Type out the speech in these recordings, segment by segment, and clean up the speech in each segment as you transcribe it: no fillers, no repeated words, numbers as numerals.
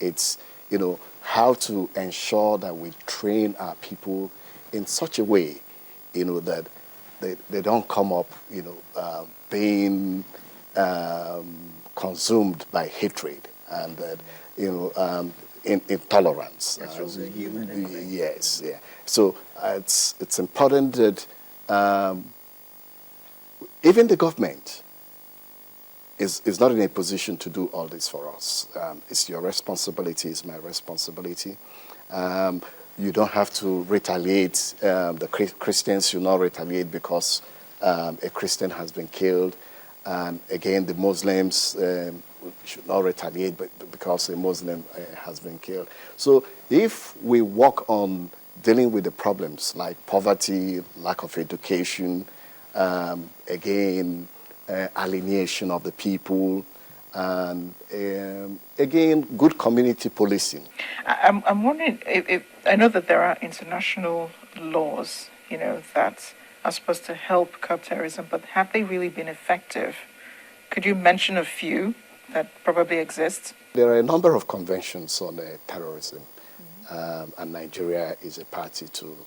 It's, how to ensure that we train our people in such a way, that they don't come up, being consumed by hatred and that, intolerance. Yes, yeah. So it's important that even the government is not in a position to do all this for us. It's your responsibility, it's my responsibility. You don't have to retaliate. The Christians should not retaliate because a Christian has been killed. And again, the Muslims should not retaliate because a Muslim has been killed. So if we work on dealing with the problems like poverty, lack of education, alienation of the people, and again, good community policing. I'm wondering if I know that there are international laws, that are supposed to help curb terrorism, but have they really been effective? Could you mention a few that probably exist? There are a number of conventions on terrorism, and Nigeria is a party to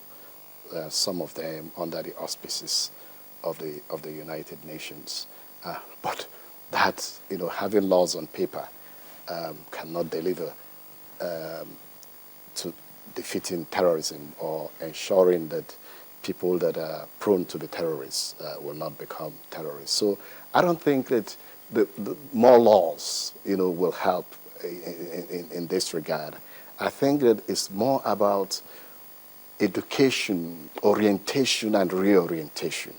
some of them under the auspices of the United Nations. But that, having laws on paper cannot deliver to defeating terrorism or ensuring that people that are prone to be terrorists will not become terrorists. So I don't think that the more laws, will help in this regard. I think that it's more about education, orientation, and reorientation.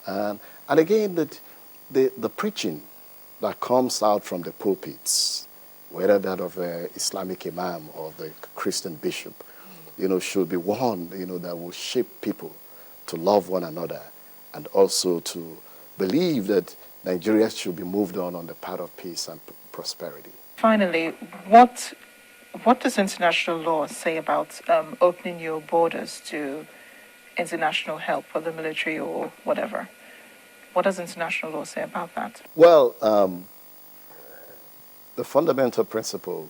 And again, that the preaching that comes out from the pulpits, whether that of an Islamic imam or the Christian bishop, should be one, that will shape people to love one another and also to believe that Nigeria should be moved on the path of peace and prosperity. Finally, what does international law say about opening your borders to international help, whether military or whatever? What does international law say about that? Well, the fundamental principle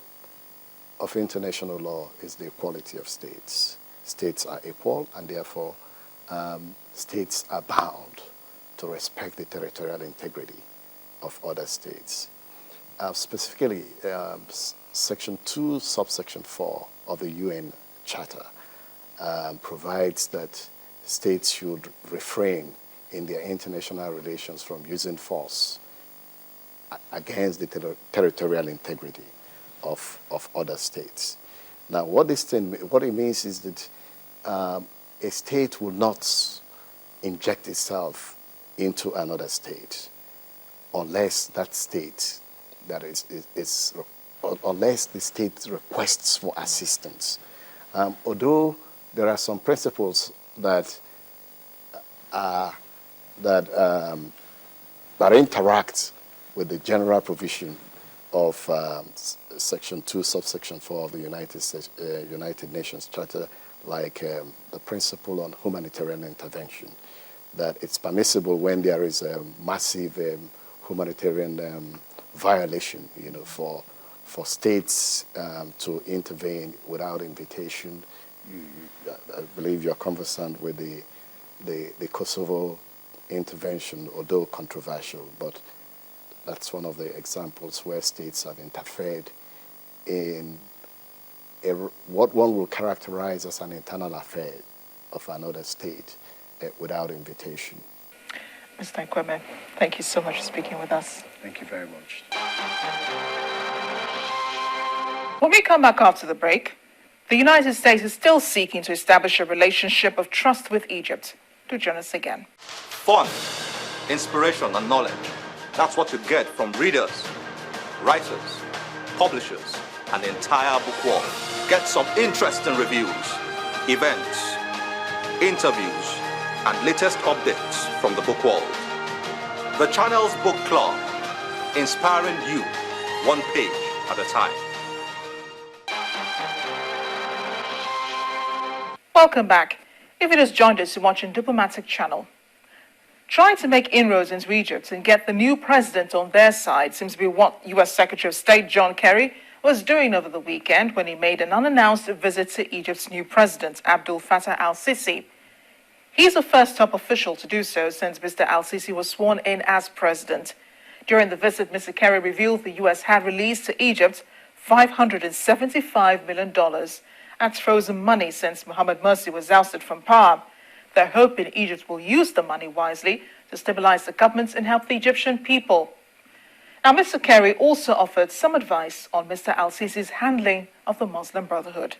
of international law is the equality of states. States are equal, and therefore states are bound to respect the territorial integrity of other states. Specifically, Section 2, subsection 4 of the UN Charter provides that states should refrain in their international relations from using force against the territorial integrity of other states. Now, what it means is that a state will not inject itself into another state unless that state, unless the state requests for assistance. Although there are some principles that interact with the general provision of Section 2, subsection 4 of the United Nations Charter, like the principle on humanitarian intervention, that it's permissible when there is a massive humanitarian violation, for states to intervene without invitation. I believe you're conversant with the Kosovo intervention, although controversial, but that's one of the examples where states have interfered in what one will characterize as an internal affair of another state without invitation. Mr. Ekwueme, thank you so much for speaking with us. Thank you very much. When we come back after the break, the United States is still seeking to establish a relationship of trust with Egypt. Do join us again. Fun, inspiration, and knowledge. That's what you get from readers, writers, publishers, and the entire book world. Get some interesting reviews, events, interviews, and latest updates from the book world. The channel's book club, inspiring you one page at a time. Welcome back. If you just joined us, you're watching Diplomatic Channel. Trying to make inroads into Egypt and get the new president on their side seems to be what U.S. Secretary of State John Kerry was doing over the weekend when he made an unannounced visit to Egypt's new president, Abdel Fattah al-Sisi. He's the first top official to do so since Mr. al-Sisi was sworn in as president. During the visit, Mr. Kerry revealed the U.S. had released to Egypt $575 million. That's frozen money since Mohamed Morsi was ousted from power. They're hoping Egypt will use the money wisely to stabilize the government and help the Egyptian people. Now, Mr. Kerry also offered some advice on Mr. al-Sisi's handling of the Muslim Brotherhood.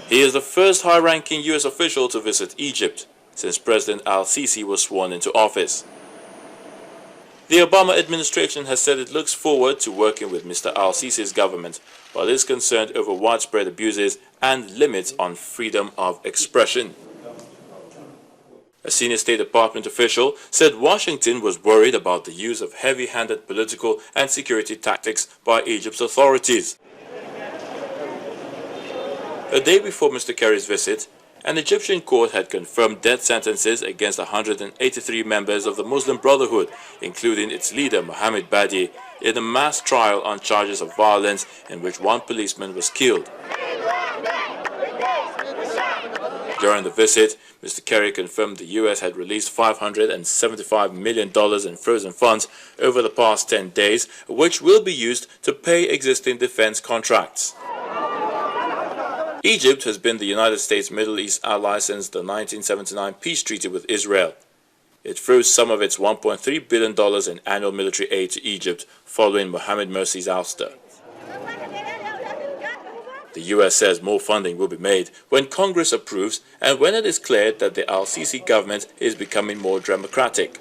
He is the first high-ranking U.S. official to visit Egypt since President al-Sisi was sworn into office. The Obama administration has said it looks forward to working with Mr. al-Sisi's government, while is concerned over widespread abuses and limits on freedom of expression. A senior State Department official said Washington was worried about the use of heavy-handed political and security tactics by Egypt's authorities. A day before Mr. Kerry's visit, an Egyptian court had confirmed death sentences against 183 members of the Muslim Brotherhood, including its leader Mohamed Badi, in a mass trial on charges of violence in which one policeman was killed. During the visit, Mr. Kerry confirmed the U.S. had released $575 million in frozen funds over the past 10 days, which will be used to pay existing defense contracts. Egypt has been the United States' Middle East ally since the 1979 peace treaty with Israel. It froze some of its $1.3 billion in annual military aid to Egypt following Mohamed Morsi's ouster. The U.S. says more funding will be made when Congress approves and when it is clear that the al-Sisi government is becoming more democratic.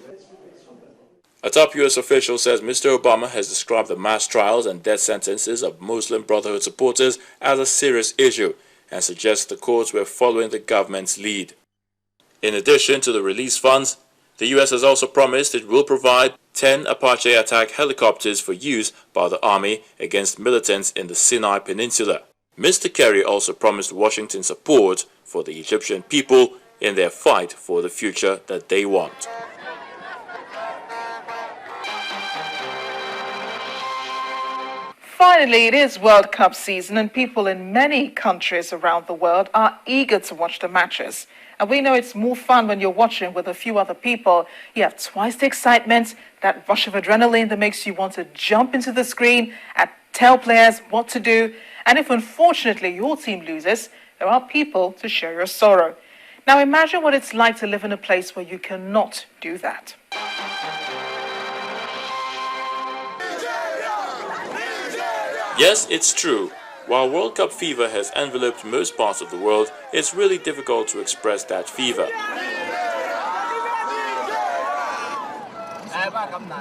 A top U.S. official says Mr. Obama has described the mass trials and death sentences of Muslim Brotherhood supporters as a serious issue and suggests the courts were following the government's lead. In addition to the release funds, the U.S. has also promised it will provide 10 Apache attack helicopters for use by the Army against militants in the Sinai Peninsula. Mr. Kerry also promised Washington support for the Egyptian people in their fight for the future that they want. Finally, it is World Cup season and people in many countries around the world are eager to watch the matches. And we know it's more fun when you're watching with a few other people. You have twice the excitement, that rush of adrenaline that makes you want to jump into the screen and tell players what to do. And if unfortunately your team loses, there are people to share your sorrow. Now imagine what it's like to live in a place where you cannot do that. Yes, it's true. While World Cup fever has enveloped most parts of the world, it's really difficult to express that fever.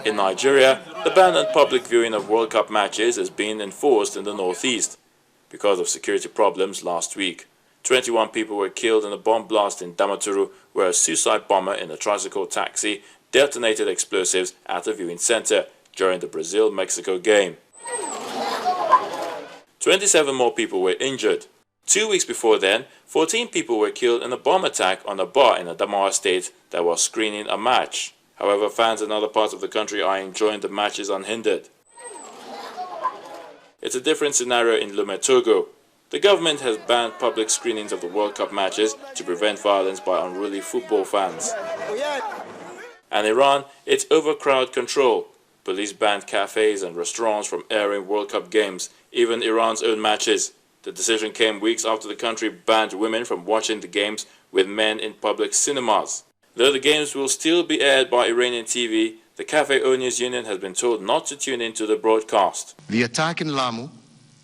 In Nigeria, the ban on public viewing of World Cup matches is being enforced in the northeast because of security problems last week. 21 people were killed in a bomb blast in Damaturu, where a suicide bomber in a tricycle taxi detonated explosives at a viewing center during the Brazil-Mexico game. 27 more people were injured. 2 weeks before then, 14 people were killed in a bomb attack on a bar in Adamawa State that was screening a match. However, fans in other parts of the country are enjoying the matches unhindered. It's a different scenario in Lome, Togo. The government has banned public screenings of the World Cup matches to prevent violence by unruly football fans. And Iran, it's over crowd control. Police banned cafes and restaurants from airing World Cup games, even Iran's own matches. The decision came weeks after the country banned women from watching the games with men in public cinemas. Though the games will still be aired by Iranian TV, the Cafe Owners Union has been told not to tune into the broadcast. The attack in Lamu.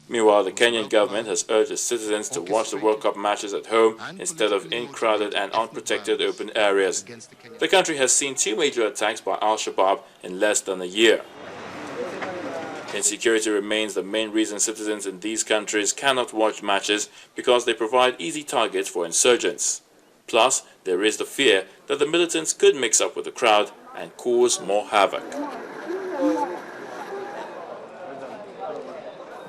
Meanwhile, the Kenyan government has urged its citizens to watch the World Cup matches at home instead of in crowded and unprotected open areas. The country has seen 2 major attacks by Al-Shabaab in less than a year. Insecurity remains the main reason citizens in these countries cannot watch matches because they provide easy targets for insurgents. Plus, there is the fear that the militants could mix up with the crowd and cause more havoc.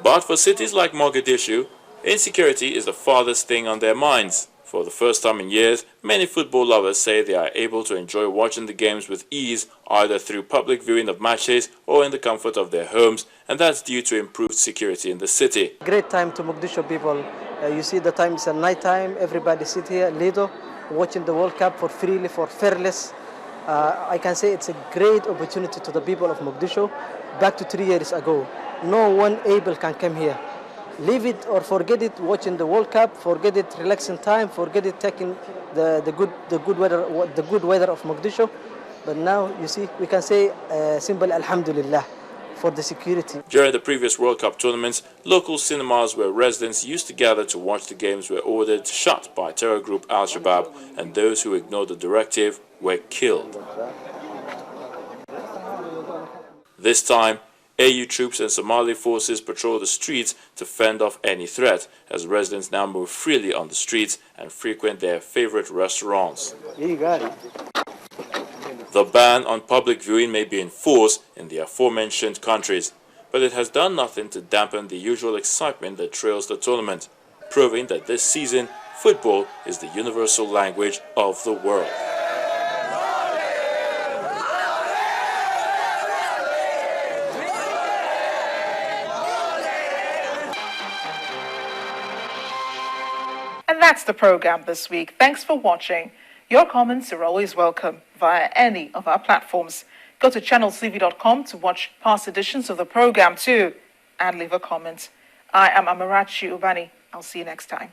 But for cities like Mogadishu, insecurity is the farthest thing on their minds. For the first time in years, many football lovers say they are able to enjoy watching the games with ease either through public viewing of matches or in the comfort of their homes, and that's due to improved security in the city. Great time to Mogadishu people. You see the time is at night time. Everybody sit here, Lido, watching the World Cup for freely, for fearless. I can say it's a great opportunity to the people of Mogadishu. Back to 3 years ago, no one able can come here. Leave it or forget it watching the World Cup, forget it relaxing time, forget it taking the good weather of Mogadishu. But now you see we can say simple Alhamdulillah for the security. During the previous World Cup tournaments, local cinemas where residents used to gather to watch the games were ordered shut by terror group Al-Shabaab, and those who ignored the directive were killed. This time, AU troops and Somali forces patrol the streets to fend off any threat, as residents now move freely on the streets and frequent their favorite restaurants. You got it. The ban on public viewing may be in force in the aforementioned countries, but it has done nothing to dampen the usual excitement that trails the tournament, proving that this season, football is the universal language of the world. And that's the program this week. Thanks for watching. Your comments are always welcome via any of our platforms. Go to channelcv.com to watch past editions of the program too and leave a comment. I am Amarachi Ubani. I'll see you next time.